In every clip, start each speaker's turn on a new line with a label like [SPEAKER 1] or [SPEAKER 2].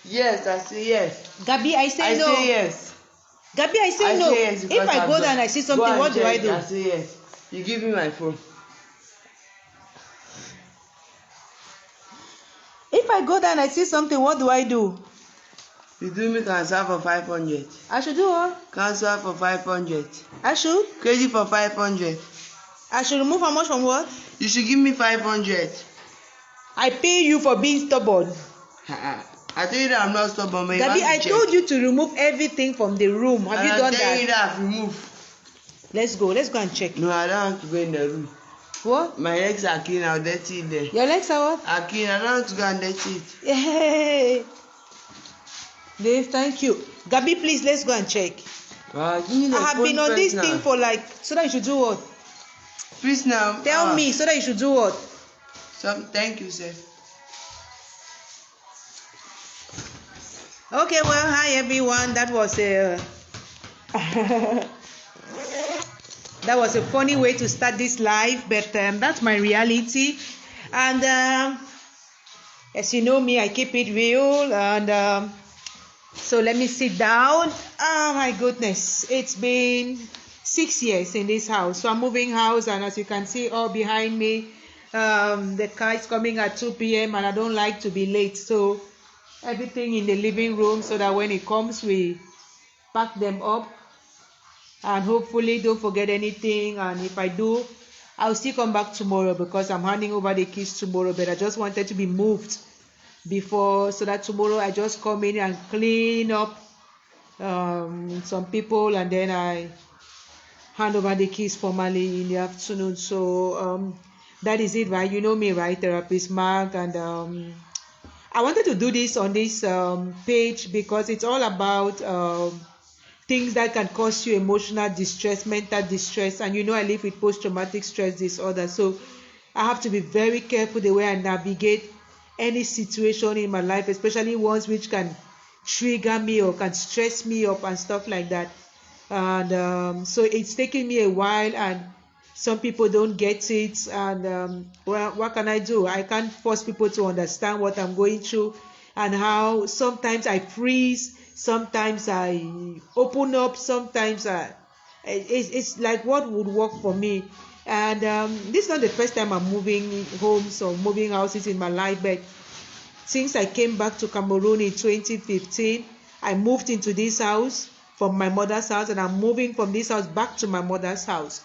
[SPEAKER 1] Yes, I say yes.
[SPEAKER 2] Gabi, I say no.
[SPEAKER 1] I say yes.
[SPEAKER 2] Gabi, I say no.
[SPEAKER 1] Say yes
[SPEAKER 2] If I go there and I see something, what do I do?
[SPEAKER 1] I say yes. You give me my phone.
[SPEAKER 2] If I go there and I see something, what do I do?
[SPEAKER 1] You do me cancel for 500.
[SPEAKER 2] I should do what?
[SPEAKER 1] Cancel for 500.
[SPEAKER 2] I should?
[SPEAKER 1] Crazy for 500.
[SPEAKER 2] I should remove how much from what?
[SPEAKER 1] You should give me 500.
[SPEAKER 2] I pay you for being stubborn.
[SPEAKER 1] I told you that I'm not stubborn, but
[SPEAKER 2] Gabi, I told you to remove everything from the room. Have you done that?
[SPEAKER 1] I tell you that I've removed.
[SPEAKER 2] Let's go and check.
[SPEAKER 1] No, I don't want to go in the room.
[SPEAKER 2] What?
[SPEAKER 1] My legs are clean, I'll dirty it there.
[SPEAKER 2] Your legs are what?
[SPEAKER 1] Are clean, I don't want to go and dirty it.
[SPEAKER 2] Hey, Dave, thank you. Gabi, please, let's go and check. I have been on this thing for so that you should do what?
[SPEAKER 1] Please now.
[SPEAKER 2] Tell me, so that you should do what?
[SPEAKER 1] Thank you, sir.
[SPEAKER 2] Okay, well, hi everyone. That was a that was a funny way to start this live, but that's my reality. And as you know me, I keep it real. And so let me sit down. Oh my goodness, it's been 6 years in this house. So I'm moving house, and as you can see all behind me, the car is coming at 2 p.m. and I don't like to be late. So everything in the living room, so that when it comes, we pack them up, and hopefully don't forget anything. And if I do, I'll still come back tomorrow, because I'm handing over the keys tomorrow. But I just wanted to be moved before, so that tomorrow I just come in and clean up some people, and then I hand over the keys formally in the afternoon. So that is it, right? You know me, right? Therapist Mark. And I wanted to do this on this page because it's all about things that can cause you emotional distress, mental distress. And you know I live with post-traumatic stress disorder, so I have to be very careful the way I navigate any situation in my life, especially ones which can trigger me or can stress me up and stuff like that. And so it's taking me a while, and some people don't get it. And well, what can I do? I can't force people to understand what I'm going through, and how sometimes I freeze, sometimes I open up, sometimes it's like what would work for me. And this is not the first time I'm moving homes or moving houses in my life, but since I came back to Cameroon in 2015, I moved into this house from my mother's house, and I'm moving from this house back to my mother's house.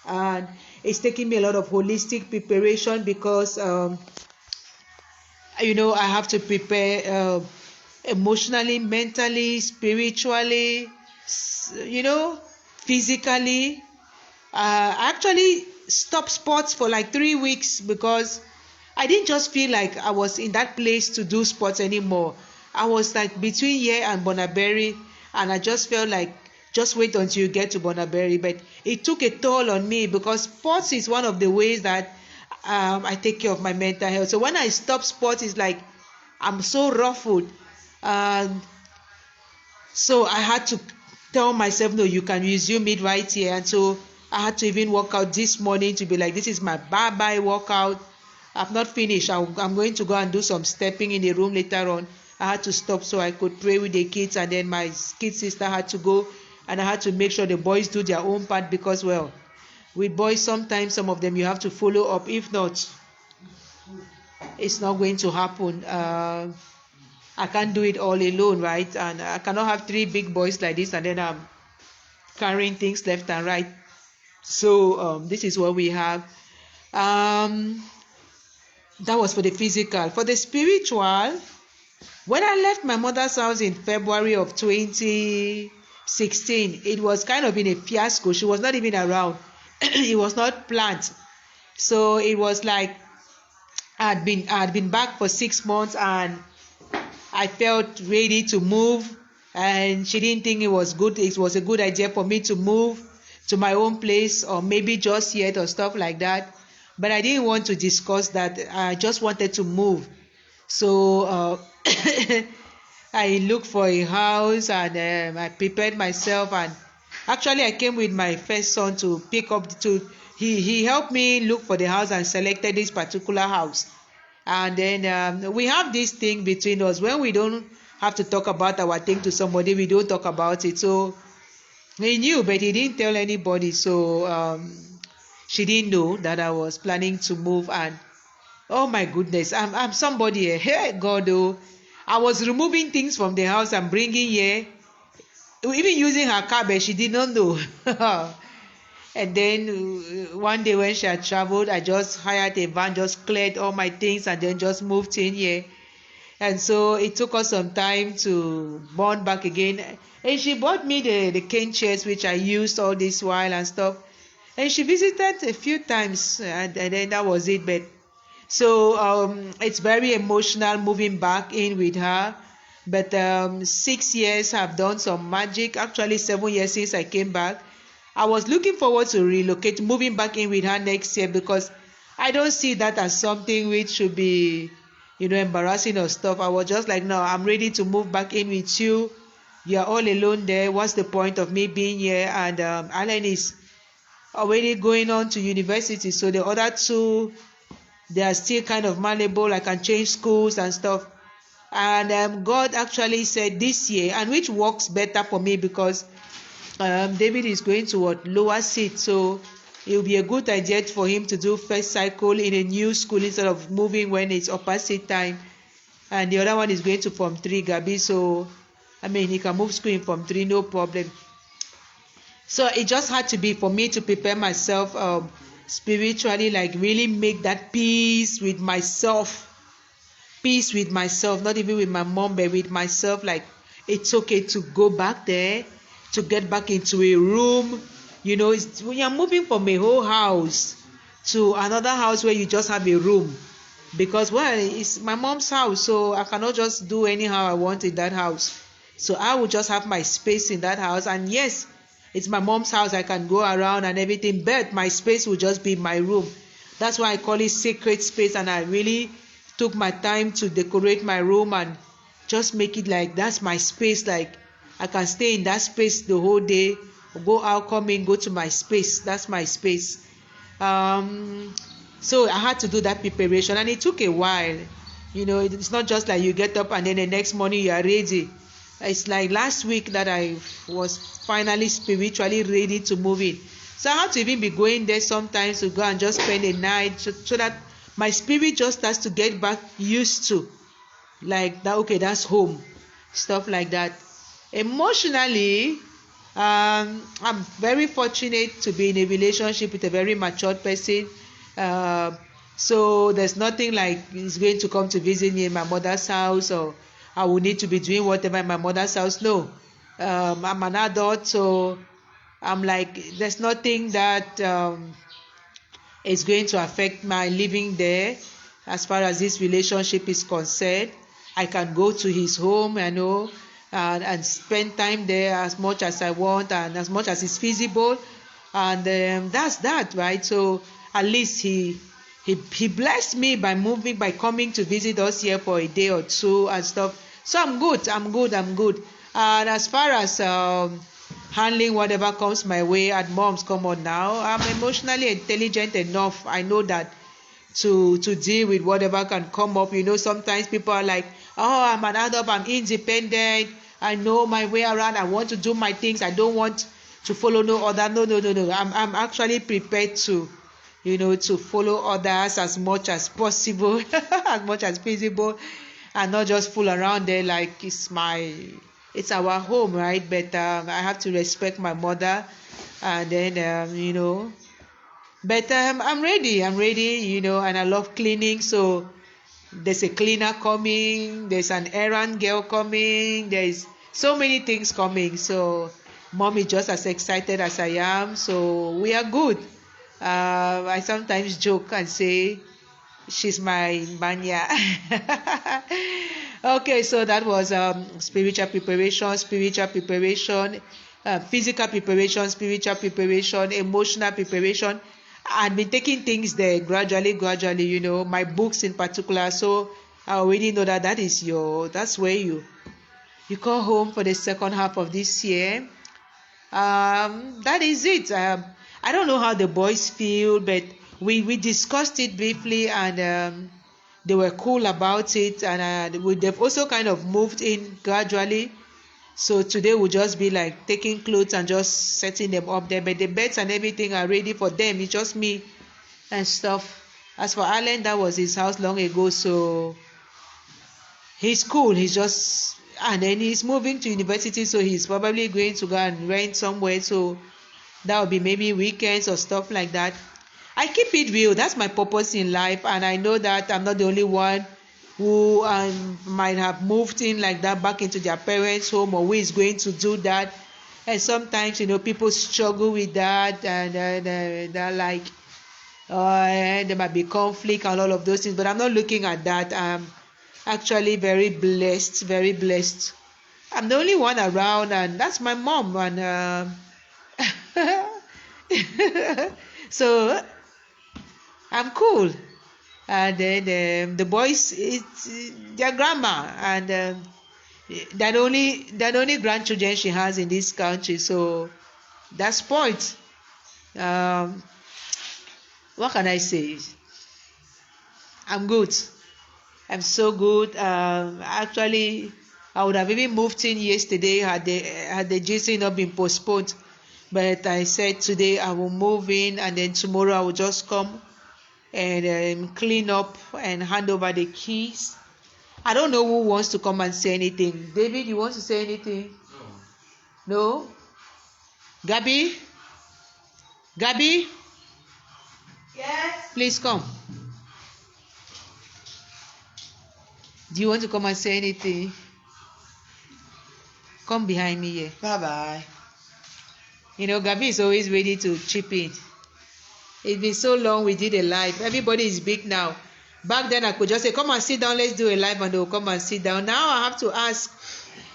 [SPEAKER 2] And it's taking me a lot of holistic preparation, because you know, I have to prepare emotionally, mentally, spiritually, you know, physically. I actually stopped sports for like 3 weeks, because I didn't just feel like I was in that place to do sports anymore. I was like between here and Bonaberry, and I just felt like, just wait until you get to Bonaberry. But it took a toll on me, because sports is one of the ways that I take care of my mental health. So when I stop sports, it's like I'm so ruffled. So I had to tell myself, no, you can resume it right here. And so I had to even work out this morning to be like, this is my bye-bye workout. I've not finished. I'm going to go and do some stepping in the room later on. I had to stop so I could pray with the kids, and then my kid sister had to go, and I had to make sure the boys do their own part, because, well, with boys, sometimes some of them you have to follow up. If not, it's not going to happen. I can't do it all alone, right? And I cannot have 3 big boys like this, and then I'm carrying things left and right. So this is what we have. That was for the physical. For the spiritual, when I left my mother's house in February of 2016, it was kind of in a fiasco. She was not even around. It was not planned. So it was like I had been back for 6 months, and I felt ready to move, and she didn't think it was good. It was a good idea for me to move to my own place, or maybe just yet, or stuff like that. But I didn't want to discuss that. I just wanted to move. So I looked for a house, and I prepared myself. And actually, I came with my first son to pick up. He helped me look for the house and selected this particular house. And then we have this thing between us. When we don't have to talk about our thing to somebody, we don't talk about it. So he knew, but he didn't tell anybody. So she didn't know that I was planning to move. And oh my goodness, I'm somebody. Hey God, oh, I was removing things from the house and bringing here, even using her car, but she did not know. And then one day when she had traveled, I just hired a van, just cleared all my things, and then just moved in here. And so it took us some time to bond back again. And she bought me the cane chairs, which I used all this while and stuff. And she visited a few times, and then that was it. But so it's very emotional moving back in with her. But 6 years have done some magic. Actually, 7 years since I came back. I was looking forward to relocate, moving back in with her next year, because I don't see that as something which should be, embarrassing or stuff. I was just like, no, I'm ready to move back in with you. You're all alone there. What's the point of me being here? And Alan is already going on to university, so the other two, they are still kind of malleable. I can change schools and stuff. And God actually said this year, and which works better for me, because David is going to lower seat, so it will be a good idea for him to do first cycle in a new school instead of moving when it's upper seat time. And the other one is going to Form 3, Gabi, so he can move school in Form 3, no problem. So it just had to be for me to prepare myself spiritually, like really make that peace with myself, not even with my mom, but with myself. Like, it's okay to go back there, to get back into a room. It's when you're moving from a whole house to another house where you just have a room, because it's my mom's house, so I cannot just do anyhow I want in that house. So I will just have my space in that house. And yes, it's my mom's house, I can go around and everything, but my space will just be my room. That's why I call it sacred space. And I really took my time to decorate my room and just make it like that's my space. Like, I can stay in that space the whole day, go out, come in, go to my space. That's my space. So I had to do that preparation, and it took a while. It's not just like you get up and then the next morning you are ready. It's like last week that I was finally spiritually ready to move in. So I had to even be going there sometimes to go and just spend a night, so that my spirit just starts to get back used to, like that. Okay, that's home, stuff like that. Emotionally, I'm very fortunate to be in a relationship with a very matured person. So there's nothing like he's going to come to visit me in my mother's house, or I will need to be doing whatever in my mother's house. No, I'm an adult, so I'm like, there's nothing that is going to affect my living there as far as this relationship is concerned. I can go to his home, and spend time there as much as I want and as much as is feasible. And that's that, right? So at least he blessed me by coming to visit us here for a day or two and stuff. So I'm good. And as far as handling whatever comes my way, and moms, come on now, I'm emotionally intelligent enough. I know that to deal with whatever can come up. Sometimes people are like, oh, I'm an adult, I'm independent, I know my way around, I want to do my things, I don't want to follow no other. No. I'm actually prepared to to follow others as much as possible, as much as feasible, and not just fool around there like it's our home, right? But I have to respect my mother, and then but I'm ready, and I love cleaning. So there's a cleaner coming, there's an errand girl coming, there's so many things coming. So mom is just as excited as I am, so we are good. I sometimes joke and say she's my banya. Okay, so that was spiritual preparation, physical preparation, spiritual preparation, emotional preparation. I've been taking things there gradually, my books in particular. So I already know that's where you call home for the second half of this year. That is it. I don't know how the boys feel, but we discussed it briefly, and they were cool about it, and they've also kind of moved in gradually. So today will just be like taking clothes and just setting them up there, but the beds and everything are ready for them. It's just me and stuff. As for Alan, that was his house long ago, so he's cool. He's just, and then he's moving to university, so he's probably going to go and rent somewhere. So that will be maybe weekends or stuff like that. I keep it real. That's my purpose in life, and I know that I'm not the only one who might have moved in like that back into their parents' home, or who is going to do that. And sometimes, people struggle with that, and they're like, there might be conflict and all of those things. But I'm not looking at that. I'm actually very blessed, very blessed. I'm the only one around, and that's my mom. And so I'm cool. And then the boys, it's their grandma, and they're the only grandchildren she has in this country. So that's point. What can I say? I'm good. I'm so good. Actually, I would have even moved in yesterday had the GC not been postponed. But I said today I will move in, and then tomorrow I will just come and clean up and hand over the keys. I don't know who wants to come and say anything. David, you want to say anything? No? Gabby? Yes? Please come. Do you want to come and say anything? Come behind me here.
[SPEAKER 1] Bye-bye.
[SPEAKER 2] Gabby is always ready to chip in. It's been so long we did a live. Everybody is big now. Back then I could just say, come and sit down, let's do a live, and they will come and sit down. Now I have to ask,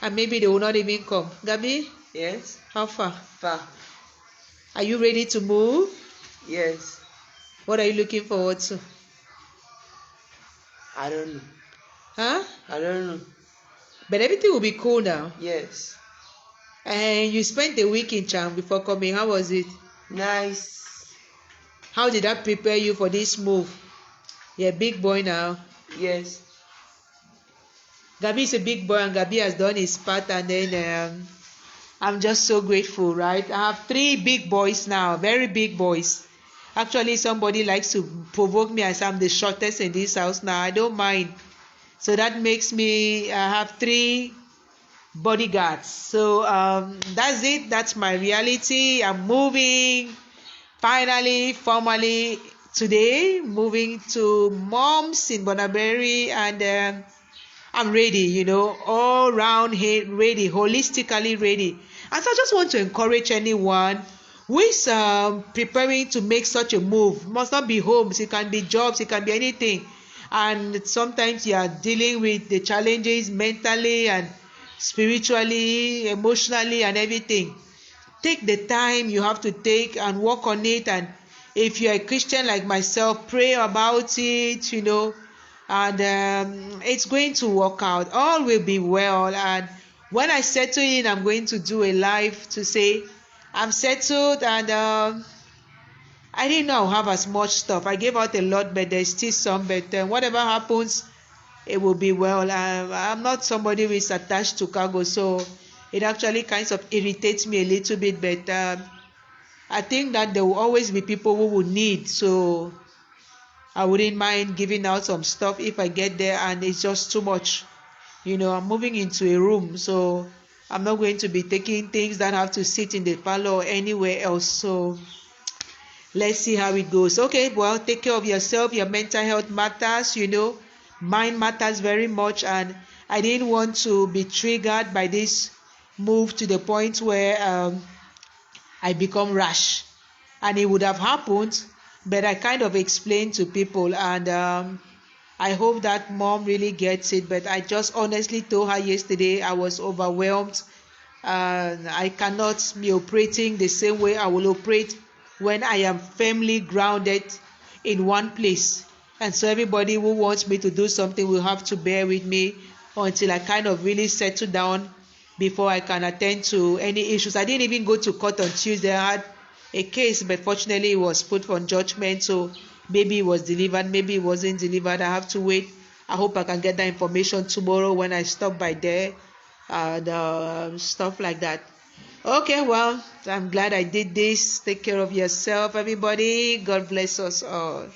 [SPEAKER 2] and maybe they will not even come. Gabby?
[SPEAKER 1] Yes?
[SPEAKER 2] How far?
[SPEAKER 1] Far.
[SPEAKER 2] Are you ready to move?
[SPEAKER 1] Yes.
[SPEAKER 2] What are you looking forward to?
[SPEAKER 1] I don't know.
[SPEAKER 2] Huh?
[SPEAKER 1] I don't know.
[SPEAKER 2] But everything will be cool now.
[SPEAKER 1] Yes.
[SPEAKER 2] And you spent a week in Cham before coming. How was it?
[SPEAKER 1] Nice.
[SPEAKER 2] How did that prepare you for this move? You're a big boy now.
[SPEAKER 1] Yes.
[SPEAKER 2] Gabi is a big boy, and Gabi has done his part, and then I'm just so grateful, right? I have 3 big boys now, very big boys. Actually, somebody likes to provoke me as I'm the shortest in this house now. I don't mind. So that makes me have 3 bodyguards. So that's it. That's my reality. I'm moving finally, formally today, moving to Mom's in Bonaberry, and I'm ready, all round ready, holistically ready. And so I just want to encourage anyone who is preparing to make such a move. It must not be homes, it can be jobs, it can be anything. And sometimes you are dealing with the challenges mentally and spiritually, emotionally, and everything. Take the time you have to take and work on it. And if you're a Christian like myself, pray about it, and it's going to work out. All will be well. And when I settle in, I'm going to do a live to say I'm settled, and I didn't know I'll have as much stuff. I gave out a lot, but there's still some. But whatever happens, it will be well. I'm not somebody who is attached to cargo, so it actually kind of irritates me a little bit. But I think that there will always be people who will need, so I wouldn't mind giving out some stuff if I get there and it's just too much. I'm moving into a room, so I'm not going to be taking things that have to sit in the parlor or anywhere else. So let's see how it goes. Okay, well, take care of yourself. Your mental health matters, Mine matters very much, and I didn't want to be triggered by this move to the point where I become rash. And it would have happened, but I kind of explained to people, and I hope that Mom really gets it. But I just honestly told her yesterday I was overwhelmed. I cannot be operating the same way I will operate when I am firmly grounded in one place. And so everybody who wants me to do something will have to bear with me until I kind of really settle down before I can attend to any issues. I didn't even go to court on Tuesday. I had a case, but fortunately it was put for judgment. So maybe it was delivered, maybe it wasn't delivered. I have to wait I hope I can get that information tomorrow when I stop by there, and stuff like that. Okay, well, I'm glad I did this. Take care of yourself, everybody. God bless us all.